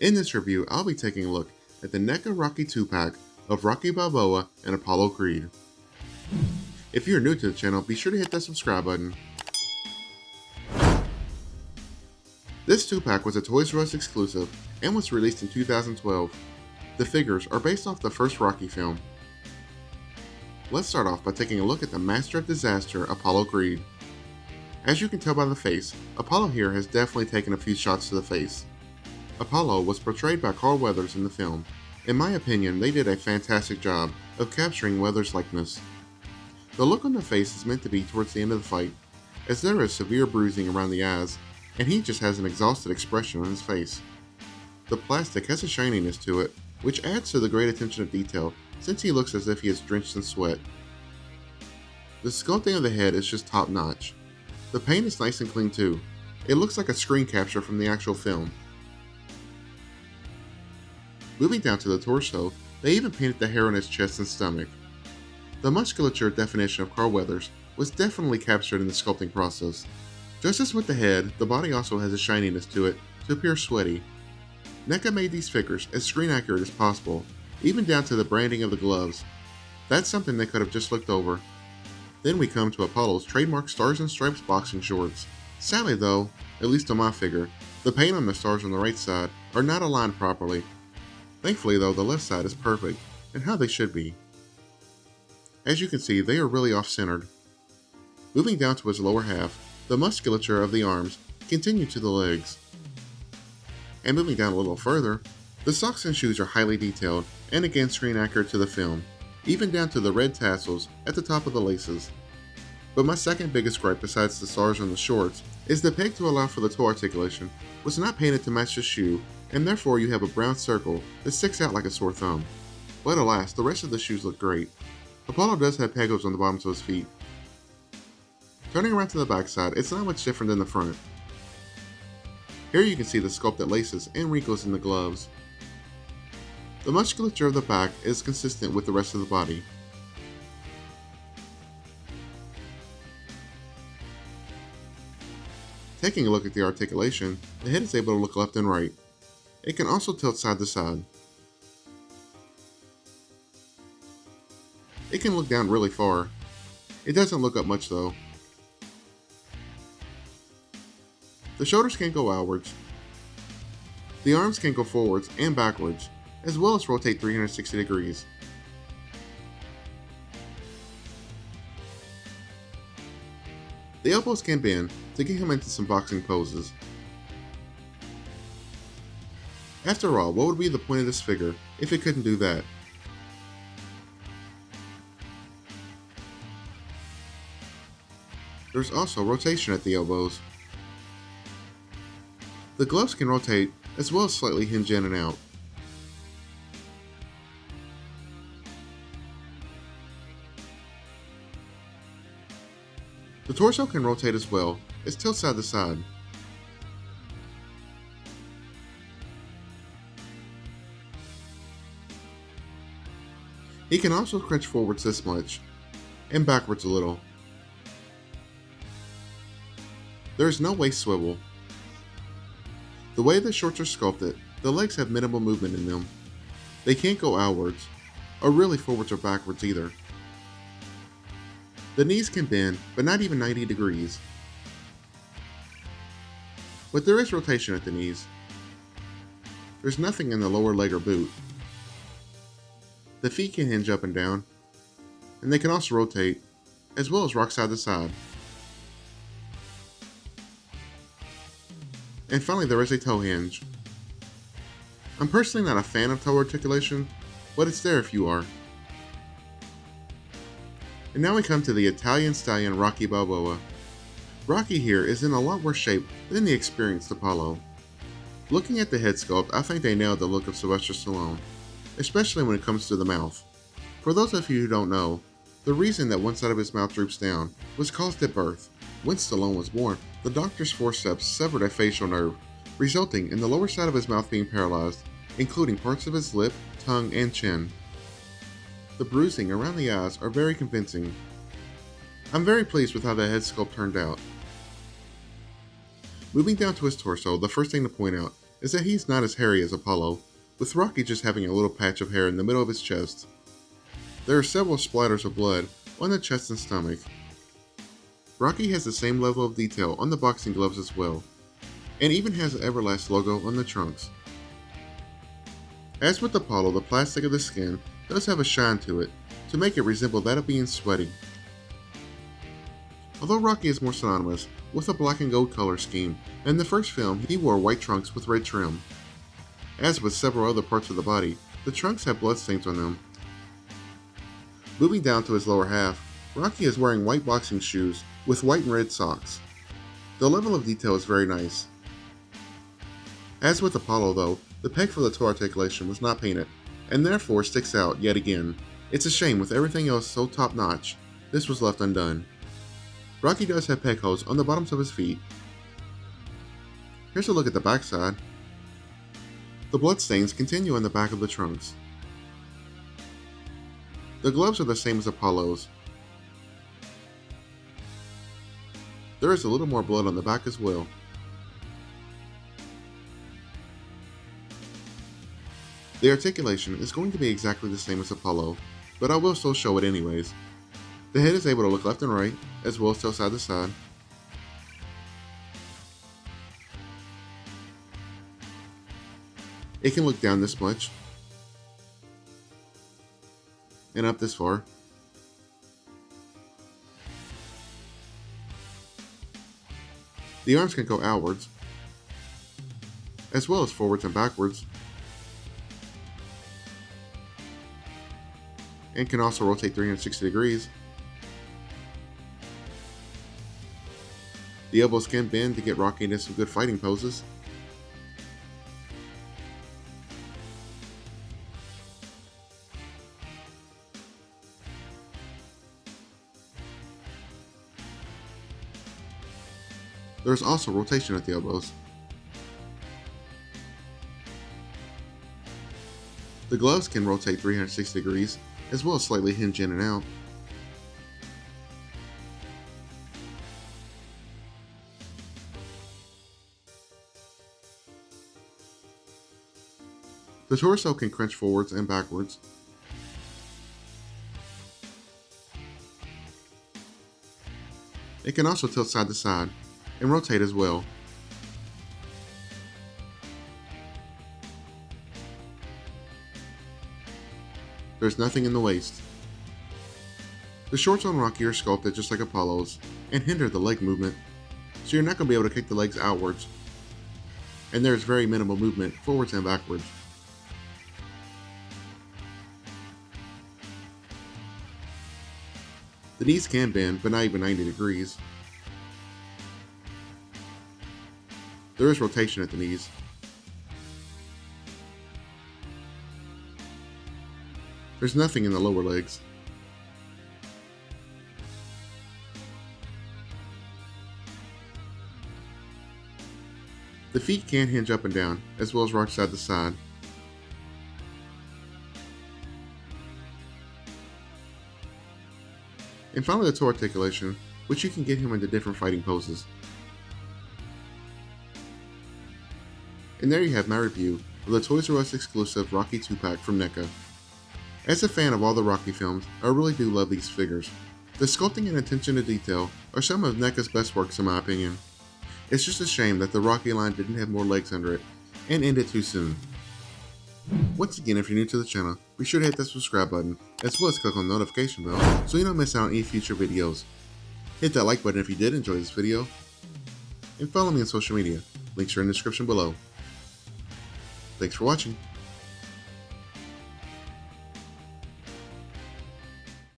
In this review, I'll be taking a look at the Neca Rocky 2-pack of Rocky Balboa and Apollo Creed. If you're new to the channel, be sure to hit that subscribe button. This 2-pack was a Toys R Us exclusive and was released in 2012. The figures are based off the first Rocky film. Let's start off by taking a look at the Master of Disaster, Apollo Creed. As you can tell by the face, Apollo here has definitely taken a few shots to the face. Apollo was portrayed by Carl Weathers in the film. In my opinion, they did a fantastic job of capturing Weathers' likeness. The look on the face is meant to be towards the end of the fight, as there is severe bruising around the eyes, and he just has an exhausted expression on his face. The plastic has a shininess to it, which adds to the great attention to detail since he looks as if he is drenched in sweat. The sculpting of the head is just top notch. The paint is nice and clean too. It looks like a screen capture from the actual film. Moving down to the torso, they even painted the hair on his chest and stomach. The musculature definition of Carl Weathers was definitely captured in the sculpting process. Just as with the head, the body also has a shininess to it to appear sweaty. Neca made these figures as screen accurate as possible, even down to the branding of the gloves. That's something they could have just looked over. Then we come to Apollo's trademark Stars and Stripes boxing shorts. Sadly though, at least on my figure, the paint on the stars on the right side are not aligned properly. Thankfully though, the left side is perfect, and how they should be. As you can see, they are really off-centered. Moving down to his lower half, the musculature of the arms continue to the legs. And moving down a little further, the socks and shoes are highly detailed, and again screen accurate to the film, even down to the red tassels at the top of the laces. But my second biggest gripe besides the stars on the shorts is the peg to allow for the toe articulation was not painted to match the shoe, and therefore you have a brown circle that sticks out like a sore thumb. But alas, the rest of the shoes look great. Apollo does have pegos on the bottoms of his feet. Turning around to the back side, it's not much different than the front. Here you can see the sculpted laces and wrinkles in the gloves. The musculature of the back is consistent with the rest of the body. Taking a look at the articulation, the head is able to look left and right. It can also tilt side to side. It can look down really far. It doesn't look up much though. The shoulders can go outwards. The arms can go forwards and backwards, as well as rotate 360 degrees. The elbows can bend to get him into some boxing poses. After all, what would be the point of this figure if it couldn't do that? There's also rotation at the elbows. The gloves can rotate as well as slightly hinge in and out. The torso can rotate as well as tilt side to side. He can also crunch forwards this much, and backwards a little. There is no waist swivel. The way the shorts are sculpted, the legs have minimal movement in them. They can't go outwards, or really forwards or backwards either. The knees can bend, but not even 90 degrees. But there is rotation at the knees. There's nothing in the lower leg or boot. The feet can hinge up and down, and they can also rotate, as well as rock side to side. And finally, there is a toe hinge. I'm personally not a fan of toe articulation, but it's there if you are. And now we come to the Italian stallion Rocky Balboa. Rocky here is in a lot worse shape than the experienced Apollo. Looking at the head sculpt, I think they nailed the look of Sylvester Stallone, especially when it comes to the mouth. For those of you who don't know, the reason that one side of his mouth droops down was caused at birth. When Stallone was born, the doctor's forceps severed a facial nerve, resulting in the lower side of his mouth being paralyzed, including parts of his lip, tongue, and chin. The bruising around the eyes are very convincing. I'm very pleased with how the head sculpt turned out. Moving down to his torso, the first thing to point out is that he's not as hairy as Apollo, with Rocky just having a little patch of hair in the middle of his chest. There are several splatters of blood on the chest and stomach. Rocky has the same level of detail on the boxing gloves as well, and even has the Everlast logo on the trunks. As with Apollo, the plastic of the skin does have a shine to it to make it resemble that of being sweaty. Although Rocky is more synonymous with a black and gold color scheme, in the first film he wore white trunks with red trim. As with several other parts of the body, the trunks have bloodstains on them. Moving down to his lower half, Rocky is wearing white boxing shoes with white and red socks. The level of detail is very nice. As with Apollo though, the peg for the toe articulation was not painted, and therefore sticks out yet again. It's a shame with everything else so top notch, this was left undone. Rocky does have peg holes on the bottoms of his feet. Here's a look at the backside. The bloodstains continue on the back of the trunks. The gloves are the same as Apollo's. There is a little more blood on the back as well. The articulation is going to be exactly the same as Apollo, but I will still show it anyways. The head is able to look left and right, as well as tilt side to side. It can look down this much, and up this far. The arms can go outwards, as well as forwards and backwards, and can also rotate 360 degrees. The elbows can bend to get Rocky into some good fighting poses. There is also rotation at the elbows. The gloves can rotate 360 degrees, as well as slightly hinge in and out. The torso can crunch forwards and backwards. It can also tilt side to side and rotate as well. There's nothing in the waist. The shorts on Rocky are sculpted just like Apollo's and hinder the leg movement, so you're not going to be able to kick the legs outwards, and there is very minimal movement forwards and backwards. The knees can bend, but not even 90 degrees. There is rotation at the knees. There's nothing in the lower legs. The feet can hinge up and down, as well as rock side to side. And finally the toe articulation, which you can get him into different fighting poses. And there you have my review of the Toys R Us exclusive Rocky 2-pack from Neca. As a fan of all the Rocky films, I really do love these figures. The sculpting and attention to detail are some of Neca's best works in my opinion. It's just a shame that the Rocky line didn't have more legs under it and ended too soon. Once again, if you're new to the channel, be sure to hit that subscribe button, as well as click on the notification bell so you don't miss out on any future videos. Hit that like button if you did enjoy this video, and follow me on social media. Links are in the description below. Thanks for watching.